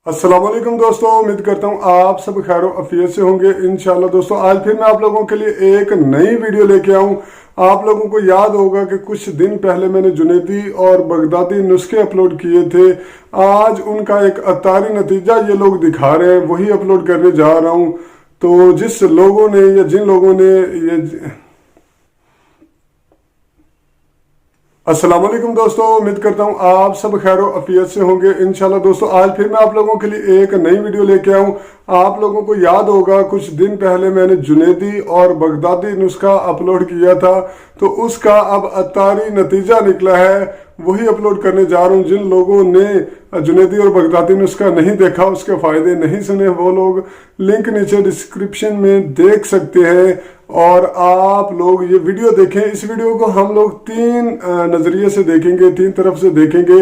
अस्सलाम वालेकुम दोस्तों, उम्मीद करता हूँ आप सब खैर अफियत से होंगे इंशाल्लाह। दोस्तों आज फिर मैं आप लोगों के लिए एक नई वीडियो लेके आऊँ। आप लोगों को याद होगा कि कुछ दिन पहले मैंने जुनैदी और बगदादी नुस्खे अपलोड किए थे। आज उनका एक अतारी नतीजा ये लोग दिखा रहे हैं, वही अपलोड करने जा रहा हूँ। तो जिस लोगों ने या जिन लोगों ने ये अस्सलाम वालेकुम दोस्तों, उम्मीद करता हूँ आप सब खैर अफियत से होंगे इंशाल्लाह। दोस्तों आज फिर मैं आप लोगों के लिए एक नई वीडियो लेके आऊँ। आप लोगों को याद होगा कुछ दिन पहले मैंने जुनैदी और बगदादी नुस्खा अपलोड किया था, तो उसका अब अतारी नतीजा निकला है, वही अपलोड करने जा रहा हूँ। जिन लोगों ने जुनैदी और बगदादी नुस्खा नहीं देखा, उसके फायदे नहीं सुने, वो लोग लिंक नीचे डिस्क्रिप्शन में देख सकते हैं। और आप लोग ये वीडियो देखें। इस वीडियो को हम लोग तीन नजरिए से देखेंगे, तीन तरफ से देखेंगे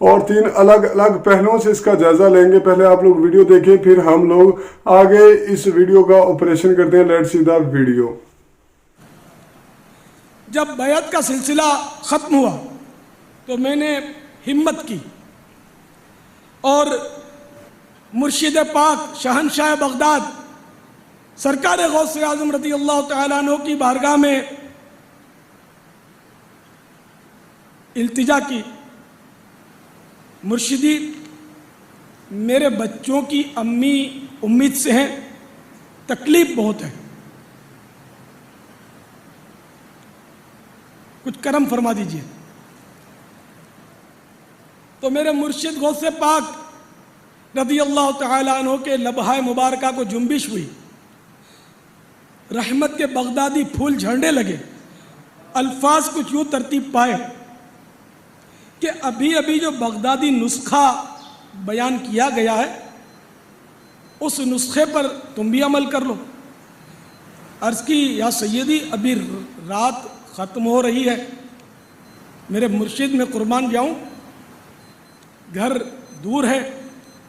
और तीन अलग अलग पहलुओं से इसका जायजा लेंगे। पहले आप लोग वीडियो देखें, फिर हम लोग आगे इस वीडियो का ऑपरेशन करते हैं। Let's see the video. जब बैत का सिलसिला खत्म हुआ तो मैंने हिम्मत की और मुर्शिद पाक शहनशाह बगदाद सरकार गौसे आजम रज़ी अल्लाह तआला अन्हु की बारगाह में इल्तिजा की, मुर्शिदी मेरे बच्चों की अम्मी उम्मीद से हैं, तकलीफ बहुत है, कुछ करम फरमा दीजिए। तो मेरे मुर्शिद गौसे पाक रज़ी अल्लाह तआला अन्हु के लबहाए मुबारका को जुम्बिश हुई, रहमत के बगदादी फूल झड़ने लगे। अल्फाज कुछ यूँ तरतीब पाए कि अभी अभी जो बगदादी नुस्खा बयान किया गया है, उस नुस्खे पर तुम भी अमल कर लो। अर्ज़ की या सैयदी, अभी रात ख़त्म हो रही है, मेरे मुर्शिद में कुर्बान जाऊँ, घर दूर है,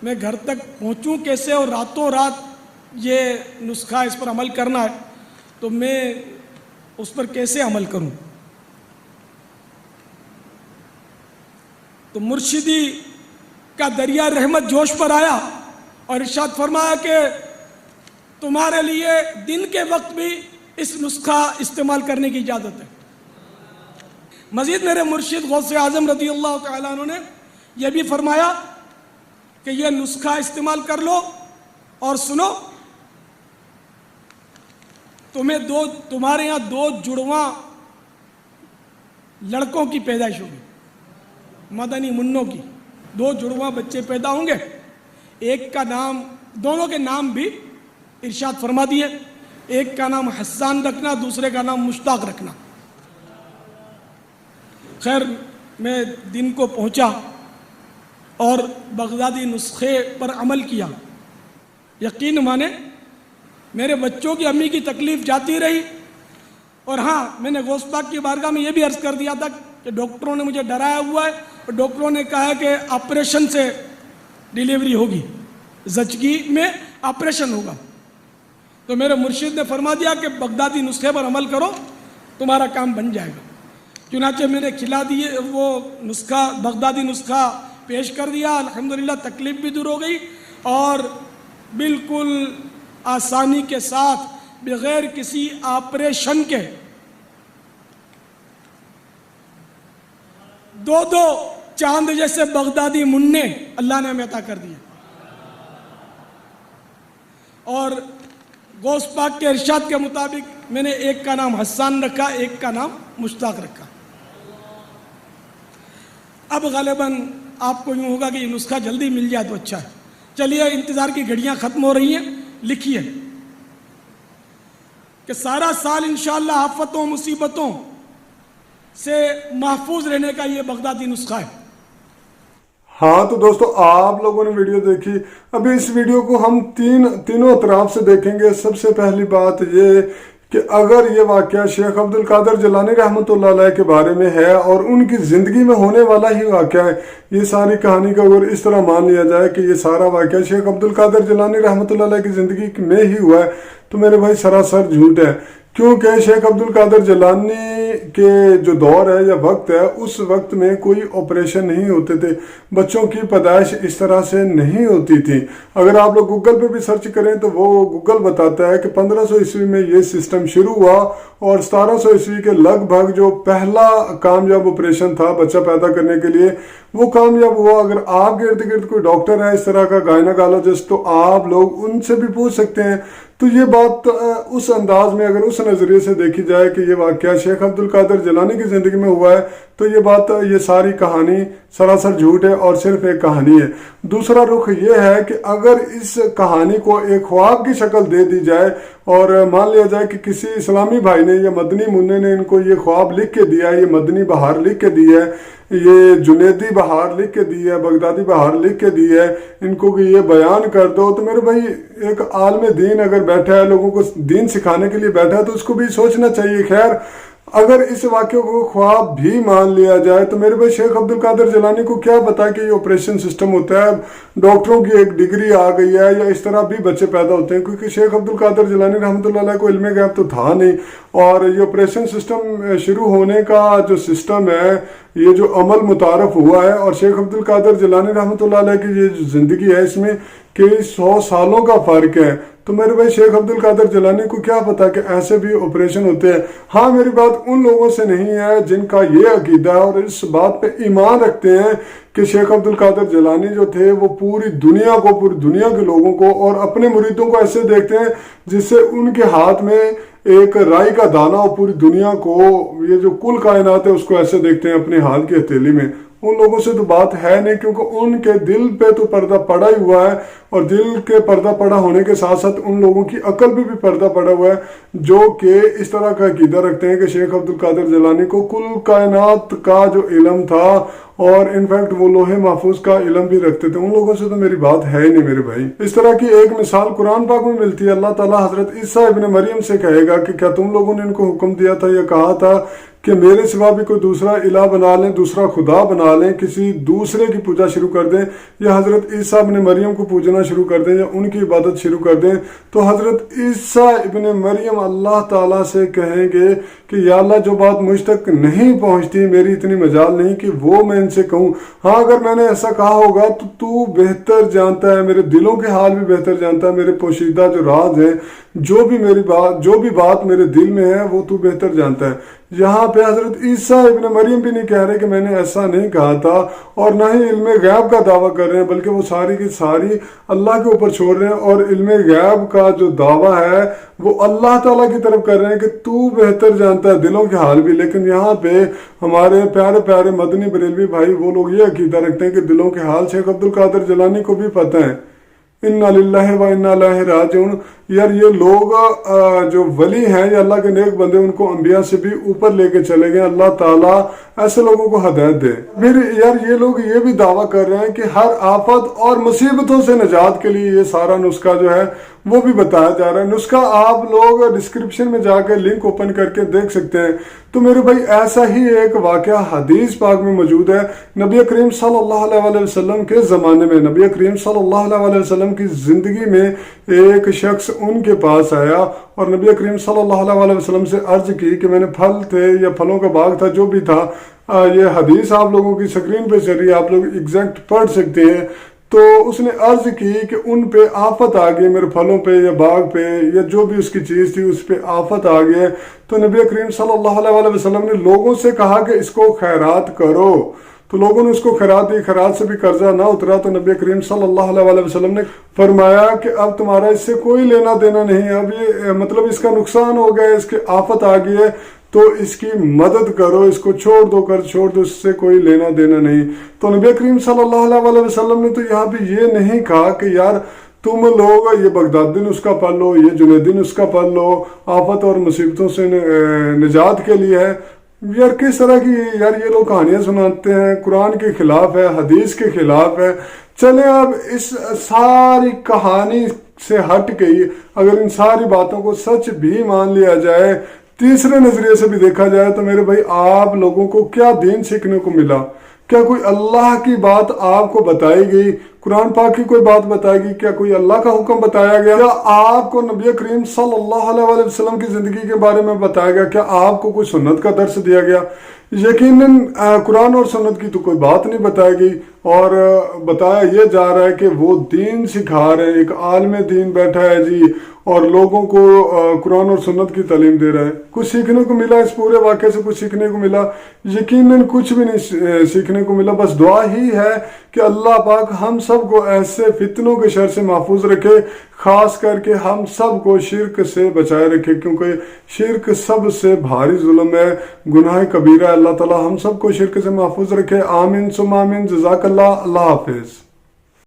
मैं घर तक पहुँचूँ कैसे और रातों रात ये नुस्खा इस पर अमल करना है, तो मैं उस पर कैसे अमल करूं। तो मुर्शिदी का दरिया रहमत जोश पर आया और इरशाद फरमाया कि तुम्हारे लिए दिन के वक्त भी इस नुस्खा इस्तेमाल करने की इजाज़त है। मज़ीद मेरे मुर्शिद गौसे आज़म रज़ी अल्लाह तआला अन्हु ने यह भी फरमाया कि यह नुस्खा इस्तेमाल कर लो और सुनो, तुम्हारे यहाँ दो जुड़वा लड़कों की पैदाइश होगी, मदनी मुन्नों की दो जुड़वा बच्चे पैदा होंगे। एक का नाम, दोनों के नाम भी इरशाद फरमा दिए, एक का नाम हस्सान रखना, दूसरे का नाम मुश्ताक रखना। खैर मैं दिन को पहुँचा और बगदादी नुस्खे पर अमल किया। यकीन माने मेरे बच्चों की अम्मी की तकलीफ़ जाती रही। और हाँ, मैंने गौस पाक की बारगाह में ये भी अर्ज़ कर दिया था कि डॉक्टरों ने मुझे डराया हुआ है और डॉक्टरों ने कहा है कि ऑपरेशन से डिलीवरी होगी, ज़चगी में ऑपरेशन होगा। तो मेरे मुर्शिद ने फरमा दिया कि बगदादी नुस्खे पर अमल करो, तुम्हारा काम बन जाएगा। चुनाचे मैंने खिला दिए वो नुस्खा, बगदादी नुस्खा पेश कर दिया। अल्हम्दुलिल्लाह तकलीफ़ भी दूर हो गई और बिल्कुल आसानी के साथ बगैर किसी ऑपरेशन के दो दो चांद जैसे बगदादी मुन्ने अल्लाह ने हमें अता कर दिए। और गौस पाक के इरशाद के मुताबिक मैंने एक का नाम हस्सान रखा, एक का नाम मुश्ताक रखा। अब गालिबन आपको यूँ होगा कि ये नुस्खा जल्दी मिल जाए तो अच्छा है। चलिए, इंतज़ार की घड़ियाँ ख़त्म हो रही हैं। लिखिए कि सारा साल इंशाअल्लाह आफतों मुसीबतों से महफूज रहने का ये बगदादी नुस्खा है। हाँ तो दोस्तों आप लोगों ने वीडियो देखी। अभी इस वीडियो को हम तीनों तरफ से देखेंगे। सबसे पहली बात ये कि अगर ये वाक़या शेख अब्दुल कादिर जिलानी रहमतुल्लाह अलैह के बारे में है और उनकी ज़िंदगी में होने वाला ही वाक़या है, ये सारी कहानी का अगर इस तरह मान लिया जाए कि ये सारा वाक़या शेख अब्दुल कादिर जिलानी रहमतुल्लाह अलैह की ज़िंदगी में ही हुआ है, तो मेरे भाई सरासर झूठ है। क्योंकि शेख अब्दुल कादिर जिलानी के जो दौर है या वक्त है, उस वक्त में कोई ऑपरेशन नहीं होते थे, बच्चों की पैदाइश इस तरह से नहीं होती थी। अगर आप लोग गूगल पे भी सर्च करें तो वो गूगल बताता है कि 1500 ईस्वी में ये सिस्टम शुरू हुआ और 1700 ईस्वी के लगभग जो पहला कामयाब ऑपरेशन था बच्चा पैदा करने के लिए, वो कामयाब हुआ। अगर आपके इर्द गिर्द कोई डॉक्टर है इस तरह का गायनाकोलॉजिस्ट, तो आप लोग उनसे भी पूछ सकते हैं। तो ये बात उस अंदाज में, अगर उस नज़रिए से देखी जाए कि ये वाक़या शेख अब्दुल कादिर जिलानी की ज़िंदगी में हुआ है, तो ये बात, ये सारी कहानी सरासर झूठ है और सिर्फ एक कहानी है। दूसरा रुख ये है कि अगर इस कहानी को एक ख्वाब की शक्ल दे दी जाए और मान लिया जाए कि किसी इस्लामी भाई ने या मदनी मुन्ने ने इनको ये ख्वाब लिख के दिया है, ये मदनी बहार लिख के दी है, ये जुनेदी बहार लिख के दी है, बगदादी बहार लिख के दी है, इनको कि ये बयान कर दो, तो मेरे भाई एक आलम दीन अगर बैठा है, लोगों को दीन सिखाने के लिए बैठा है, तो उसको भी सोचना चाहिए। खैर, अगर इस वाक्य को ख्वाब भी मान लिया जाए तो मेरे भाई शेख अब्दुल कादिर जिलानी को क्या पता कि ये ऑपरेशन सिस्टम होता है, डॉक्टरों की एक डिग्री आ गई है या इस तरह भी बच्चे पैदा होते हैं, क्योंकि शेख अब्दुल कादिर जिलानी रहमतुल्लाह अलैह को इल्म गैब तो था नहीं। और ये ऑपरेशन सिस्टम शुरू होने का जो सिस्टम है, ये जो अमल मुतारफ हुआ है, और शेख अब्दुल कादिर जिलानी रहमतुल्लाह अलैह की ये जो जिंदगी है इसमें कई 100 सालों का फर्क है। तो मेरे भाई शेख अब्दुल कादिर जिलानी को क्या पता कि ऐसे भी ऑपरेशन होते हैं। हाँ, मेरी बात उन लोगों से नहीं है जिनका ये अकीदा है और इस बात पे ईमान रखते हैं कि शेख अब्दुल कादिर जिलानी जो थे वो पूरी दुनिया को, पूरी दुनिया के लोगों को और अपने मुरीदों को ऐसे देखते हैं जिससे उनके हाथ में एक राई का दाना और पूरी दुनिया को, ये जो कुल कायनात है उसको ऐसे देखते हैं अपने हाथ की हथेली में। उन लोगों से तो बात है नहीं, क्योंकि उनके दिल पे तो पर्दा पड़ा ही हुआ है, और दिल के पर्दा पड़ा होने के साथ साथ उन लोगों की अकल पे भी पर्दा पड़ा हुआ है जो कि इस तरह का अकीदा रखते हैं कि शेख अब्दुल कादिर जिलानी को कुल कायनात का जो इल्म था, और इनफैक्ट वो लोहे महफूज का इल्म भी रखते थे। उन लोगों से तो मेरी बात है ही नहीं मेरे भाई। इस तरह की एक मिसाल कुरान पाक में मिलती है। अल्लाह ताला हजरत ईसा इब्न मरियम से कहेगा कि क्या तुम लोगों ने इनको हुक्म दिया था या कहा था कि मेरे सिवा भी कोई दूसरा इला बना लें, दूसरा खुदा बना लें, किसी दूसरे की पूजा शुरू कर दें, या हजरत ईसा इब्न मरियम को पूजना शुरू कर दें या उनकी इबादत शुरू कर दें। तो हजरत ईसा इब्न मरियम अल्लाह ताला से कहेंगे कि या अल्लाह, जो बात मुझ तक नहीं पहुंचती, मेरी इतनी मजाल नहीं कि वो मैं इनसे कहूँ। हाँ, अगर मैंने ऐसा कहा होगा तो तू बेहतर जानता है, मेरे दिलों के हाल भी बेहतर जानता है, मेरे पोशीदा जो राज है, जो भी बात मेरे दिल में है वो तू बेहतर जानता है। यहाँ पे हजरत ईसा इब्न मरियम भी नहीं कह रहे कि मैंने ऐसा नहीं कहा था, और ना ही इल्म गैब का दावा कर रहे हैं, बल्कि वो सारी की सारी अल्लाह के ऊपर छोड़ रहे हैं, और इल्म गैब का जो दावा है वो अल्लाह ताला की तरफ कर रहे हैं कि तू बेहतर जानता है दिलों के हाल भी। लेकिन यहाँ पे हमारे प्यारे प्यारे मदनी बरेलवी भाई, वो लोग ये अकीदा रखते हैं कि दिलों के हाल शेख अब्दुल कादिर जिलानी को भी पता है। इन्ना लिल्लाहि व इन्ना इलैहि राजिऊन। यार, ये लोग जो वली हैं या अल्लाह के नेक बंदे, उनको अंबिया से भी ऊपर लेके चले गए। अल्लाह ताला ऐसे लोगों को हिदायत दे। फिर यार, ये लोग ये भी दावा कर रहे हैं कि हर आफत और मुसीबतों से निजात के लिए ये सारा नुस्खा जो है वो भी बताया जा रहा है। नुस्खा आप लोग डिस्क्रिप्शन में जाकर लिंक ओपन करके देख सकते हैं। तो मेरे भाई, ऐसा ही एक वाकया हदीस पाक में मौजूद है। नबी करीम सल्लल्लाहु अलैहि वसल्लम के ज़माने में, नबी करीम सल्लल्लाहु अलैहि वसल्लम की ज़िंदगी में एक शख्स उनके पास आया और नबी करीम सल्लल्लाहु अलैहि वसल्लम से अर्ज की कि मैंने फल थे या फलों का बाग था, जो भी था, ये हदीस आप लोगों की स्क्रीन पे चल रही है, आप लोग एग्जैक्ट पढ़ सकते हैं। तो उसने अर्ज की कि उन पे आफत आ गई, मेरे फलों पे या बाग पे या जो भी उसकी चीज़ थी उस पे आफत आ गई है। तो नबी करीम सल्लल्लाहु अलैहि वसल्लम ने लोगों से कहा कि इसको खैरात करो। तो लोगों ने उसको खैरात दी, खैरात से भी कर्जा ना उतरा। तो नबी करीम सल्लल्लाहु अलैहि वसल्लम ने फरमाया कि अब तुम्हारा इससे कोई लेना देना नहीं है, अब ये मतलब इसका नुकसान हो गया, इसकी आफत आ गई है, तो इसकी मदद करो, इसको छोड़ दो, कर्ज छोड़ दो, इससे कोई लेना देना नहीं। तो नबी करीम सल्लल्लाहु अलैहि वसल्लम ने तो यहाँ पे ये नहीं कहा कि यार तुम लोग ये बगदादी नुस्खा पढ़ लो, ये जुनैदी नुस्खा पढ़ लो, आफत और मुसीबतों से निजात के लिए है। यार, किस तरह की यार ये लोग कहानियां सुनाते हैं, कुरान के खिलाफ है, हदीस के खिलाफ है। चले, अब इस सारी कहानी से हट गई, अगर इन सारी बातों को सच भी मान लिया जाए, तीसरे नजरिए से भी देखा जाए, तो मेरे भाई आप लोगों को क्या दीन सीखने को मिला? کیا کوئی اللہ کی بات آپ کو بتائی گئی؟ قرآن پاک کی کوئی بات بتائی گئی؟ کیا کوئی اللہ کا حکم بتایا گیا؟ کیا آپ کو نبی کریم صلی اللہ علیہ وسلم کی زندگی کے بارے میں بتایا گیا؟ کیا آپ کو کوئی سنت کا درس دیا گیا؟ یقیناً قرآن اور سنت کی تو کوئی بات نہیں بتائی گئی، اور بتایا یہ جا رہا ہے کہ وہ دین سکھا رہے ہیں، ایک عالم دین بیٹھا ہے جی اور لوگوں کو قرآن اور سنت کی تعلیم دے رہا ہے۔ کچھ سیکھنے کو ملا اس پورے واقعے سے؟ کچھ سیکھنے کو ملا؟ یقیناً کچھ بھی نہیں سیکھنے کو ملا۔ بس دعا ہی ہے کہ اللہ پاک ہم سب کو ایسے فتنوں کے شر سے محفوظ رکھے، خاص کر کے ہم سب کو شرک سے بچائے رکھے، کیونکہ شرک سب سے بھاری ظلم ہے، گناہ کبیرہ ہے۔ اللہ تعالی ہم سب کو شرک سے محفوظ رکھے، آمین ثم آمین۔ جزاک اللہ، اللہ حافظ۔